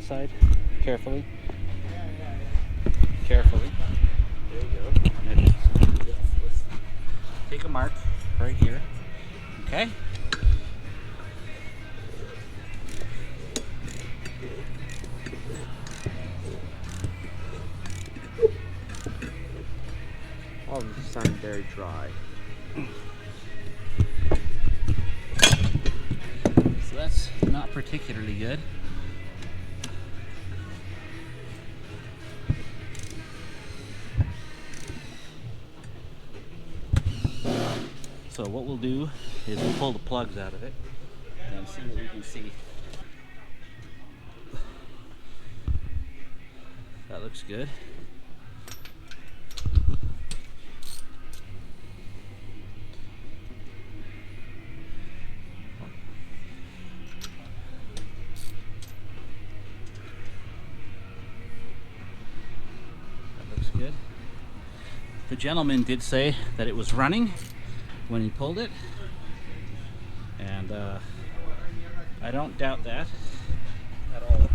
that side carefully. Carefully. There you go. And let's take a mark right here. Okay. All of this sound very dry. So that's not particularly good. So what we'll do is we'll pull the plugs out of it and see what we can see. That looks good. That looks good. The gentleman did say that it was running when he pulled it, and I don't doubt that at all.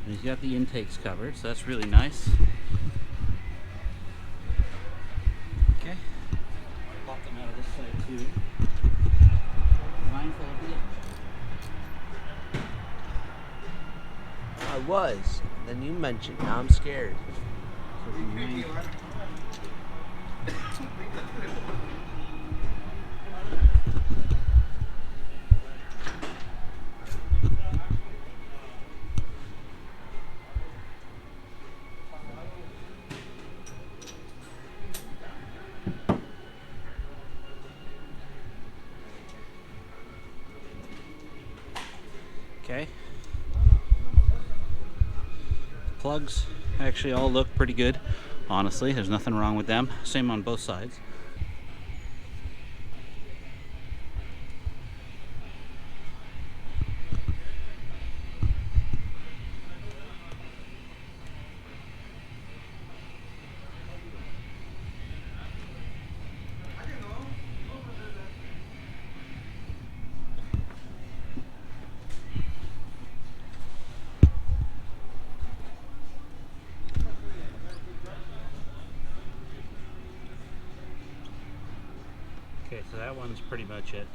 And he's got the intakes covered, so that's really nice. Okay, pop them out of this side too. Mindful of it. I was. Then you mentioned. Now I'm scared. So if you mind- Okay. Plugs actually all look pretty good. Honestly, there's nothing wrong with them. Same on both sides. Okay, so that one's pretty much at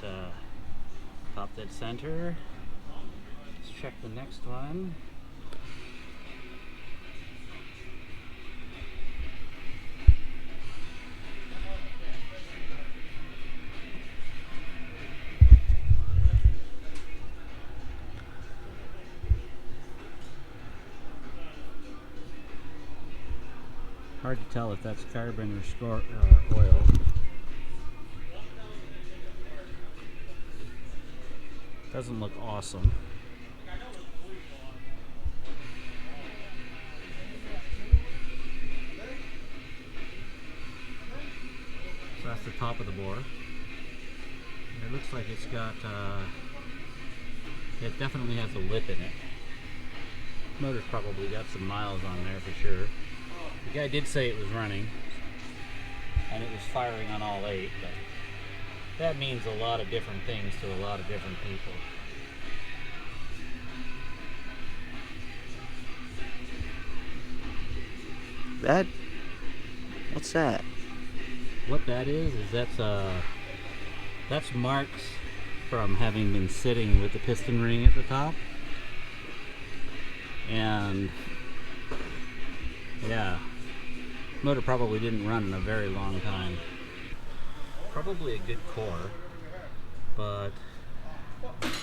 top dead center. Let's check the next one. Hard to tell if that's carbon or oil. Doesn't look awesome. So that's the top of the bore. And it looks like it's got, it definitely has a lip in it. Motor's probably got some miles on there for sure. The guy did say it was running, and it was firing on all 8, but that means a lot of different things to a lot of different people. That? What's that? What that is that's marks from having been sitting with the piston ring at the top. And yeah, motor probably didn't run in a very long time. Probably a good core, but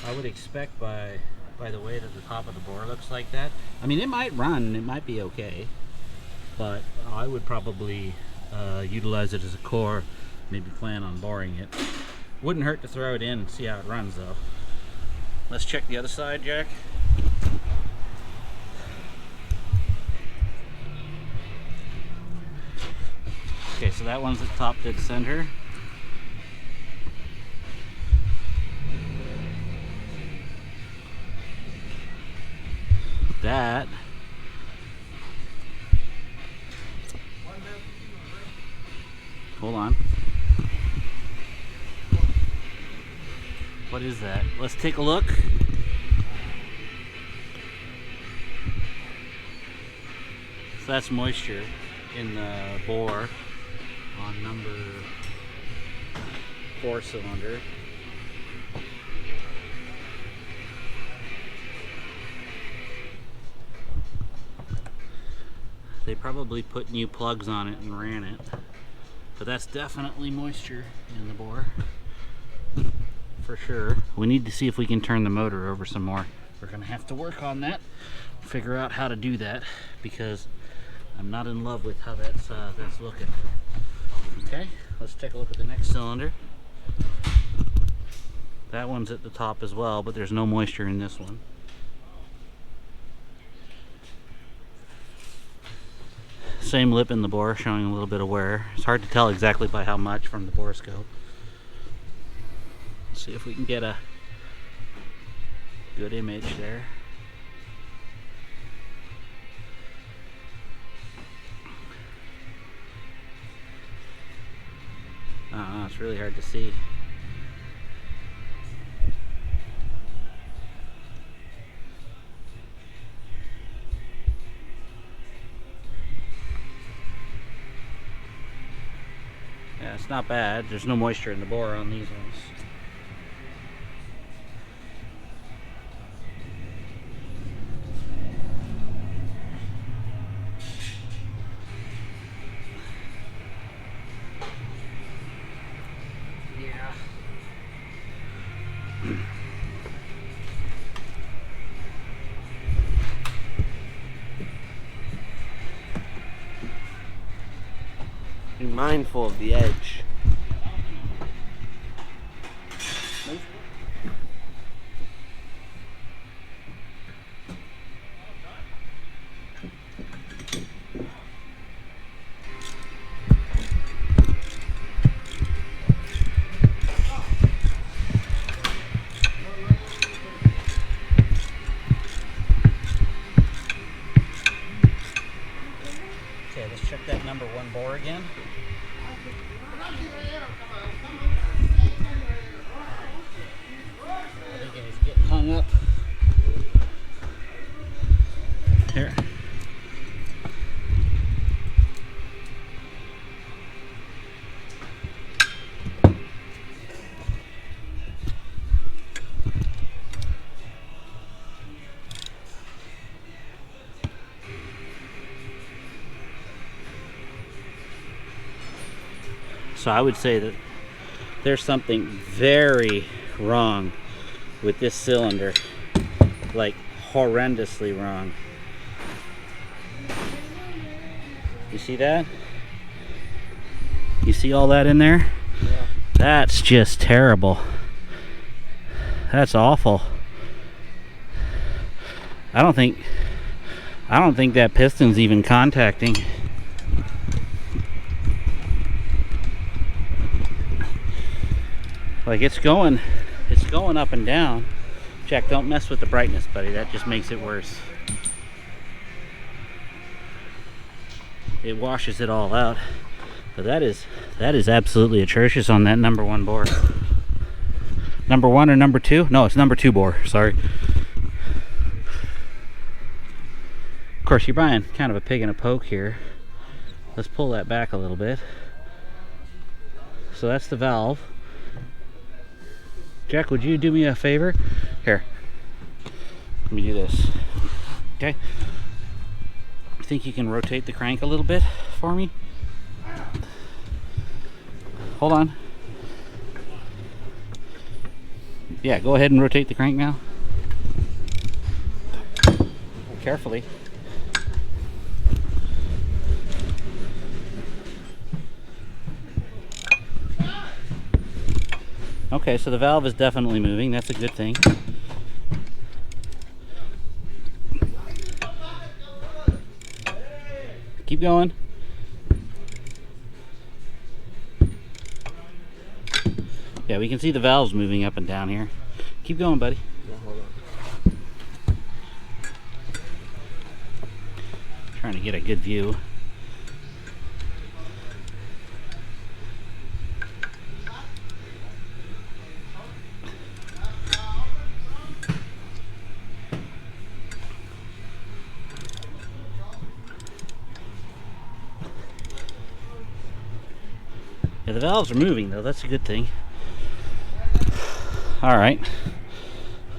I would expect by the way that the top of the bore looks like that. I mean, it might run, it might be okay, but I would probably utilize it as a core, maybe plan on boring it. Wouldn't hurt to throw it in and see how it runs though. Let's check the other side, Jack. Okay, so that one's at top dead center. That hold on. What is that? Let's take a look. So that's moisture in the bore on number 4 cylinder. They probably put new plugs on it and ran it, but that's definitely moisture in the bore for sure. We need to see if we can turn the motor over some more. We're gonna have to work on that, figure out how to do that, because I'm not in love with how that's looking. Okay, let's take a look at the next cylinder. That one's at the top as well, but there's no moisture in this one. Same lip in the bore, showing a little bit of wear. It's hard to tell exactly by how much from the bore scope. Let's see if we can get a good image there. I don't know, it's really hard to see. Yeah, it's not bad. There's no moisture in the bore on these ones. Yeah. Be mindful of the edge. Okay, let's check that number 1 bore again. I think it is getting hung up. Here. So I would say that there's something very wrong with this cylinder, like horrendously wrong. You see that? You see all that in there? Yeah. That's just terrible. That's awful. I don't think that piston's even contacting. Like it's going up and down. Jack, don't mess with the brightness, buddy. That just makes it worse. It washes it all out. But that is absolutely atrocious on that number 1 bore. Number 1 or number 2? No, it's number 2 bore. Sorry. Of course, you're buying kind of a pig in a poke here. Let's pull that back a little bit. So that's the valve. Jack, would you do me a favor? Here. Let me do this. Okay. You think you can rotate the crank a little bit for me? Hold on. Yeah, go ahead and rotate the crank now. Carefully. Okay, so the valve is definitely moving. That's a good thing. Keep going. Yeah, we can see the valves moving up and down here. Keep going, buddy. Yeah, hold on. Trying to get a good view. Yeah, the valves are moving though, that's a good thing. Alright.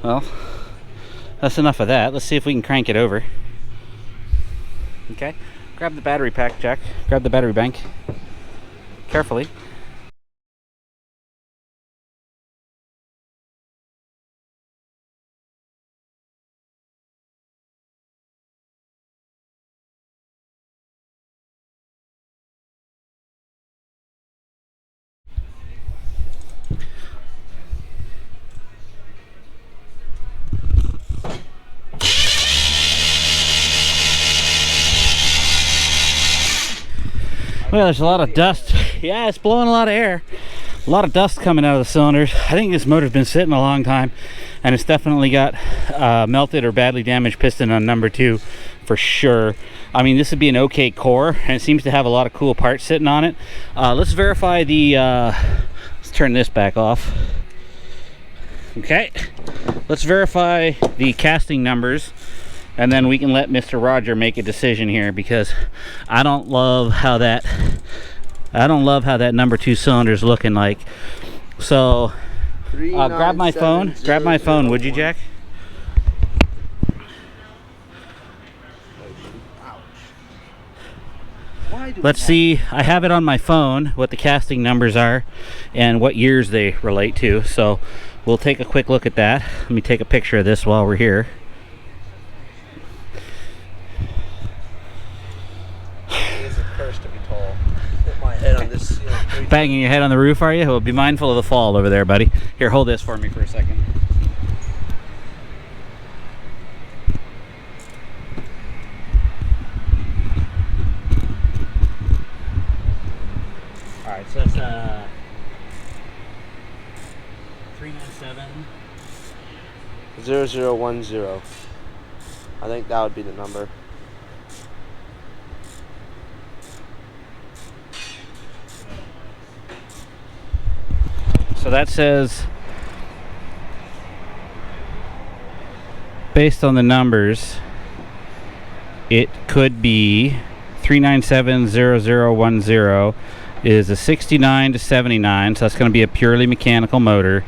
Well, that's enough of that. Let's see if we can crank it over. Okay. Grab the battery pack, Jack. Grab the battery bank. Carefully. Well, there's a lot of dust. Yeah, it's blowing a lot of air. A lot of dust coming out of the cylinders. I think this motor's been sitting a long time, and it's definitely got melted or badly damaged piston on number 2 for sure. I mean, this would be an okay core, and it seems to have a lot of cool parts sitting on it. Let's verify the let's turn this back off. Okay, let's verify the casting numbers, and then we can let Mr. Roger make a decision here, because I don't love how that number 2 cylinder is looking like. So grab my phone, would you, Jack? Let's see, I have it on my phone what the casting numbers are and what years they relate to, so we'll take a quick look at that. Let me take a picture of this while we're here. It is a curse to be tall. Hit my head on this ceiling. Banging your head on the roof, are you? Well, be mindful of the fall over there, buddy. Here, hold this for me for a second. Alright, so that's 397. 0010. I think that would be the number. So that says, based on the numbers, it could be 3970010 is a 69 to 79, so that's going to be a purely mechanical motor.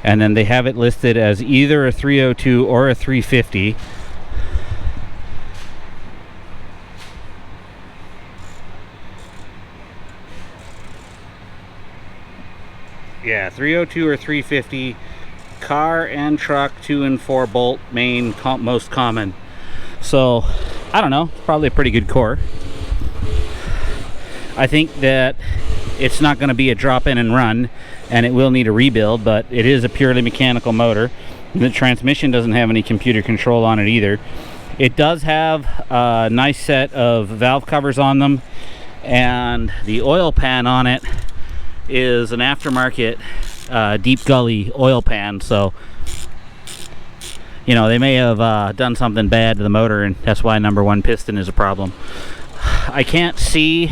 And then they have it listed as either a 302 or a 350. Yeah, 302 or 350, car and truck 2 and 4 bolt main most common. So I don't know, it's probably a pretty good core. I think that it's not going to be a drop in and run, and it will need a rebuild, but it is a purely mechanical motor. The transmission doesn't have any computer control on it either. It does have a nice set of valve covers on them, and the oil pan on it is an aftermarket deep gully oil pan, so you know, they may have done something bad to the motor, and that's why number 1 piston is a problem. I can't see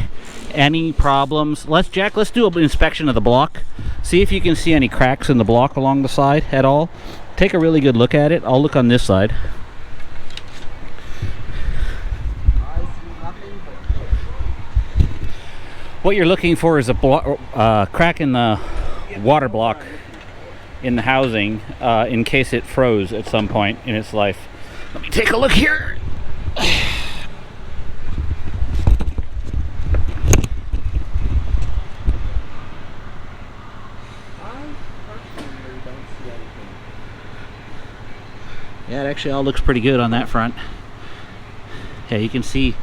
any problems. Let's do an inspection of the block. See if you can see any cracks in the block along the side at all. Take a really good look at it. I'll look on this side. What you're looking for is a crack in the water block in the housing in case it froze at some point in its life. Let me take a look here. Yeah, it actually all looks pretty good on that front. Yeah, you can see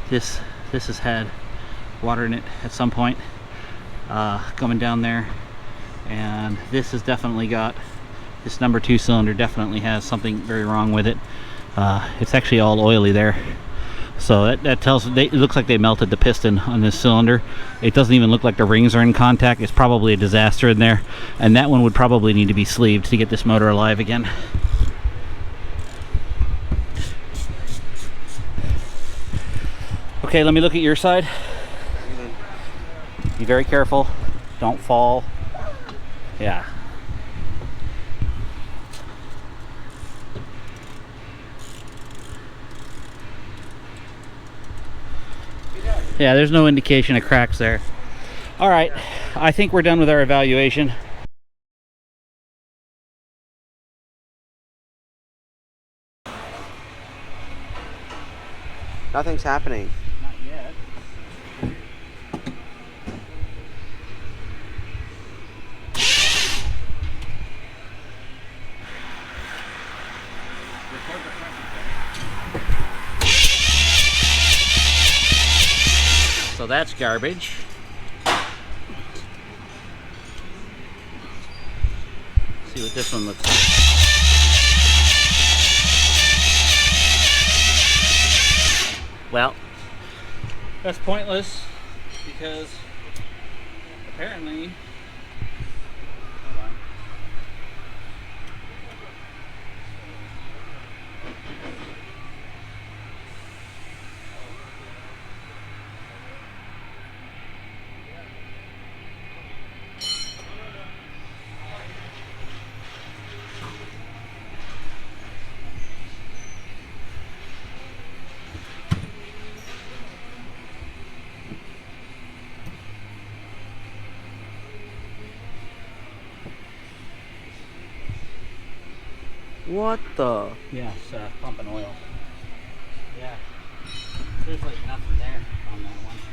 this has had water in it at some point coming down there, and this has definitely got, this number 2 cylinder definitely has something very wrong with it. It's actually all oily there, so that tells it looks like they melted the piston on this cylinder. It doesn't even look like the rings are in contact. It's probably a disaster in there, and that one would probably need to be sleeved to get this motor alive again. Okay, let me look at your side. Be very careful. Don't fall. Yeah. Yeah, there's no indication of cracks there. All right. I think we're done with our evaluation. Nothing's happening. Not yet. So that's garbage. See what this one looks like. Well, that's pointless because apparently, hold on. What the? Yeah, it's pumping oil. Yeah, there's like nothing there on that one.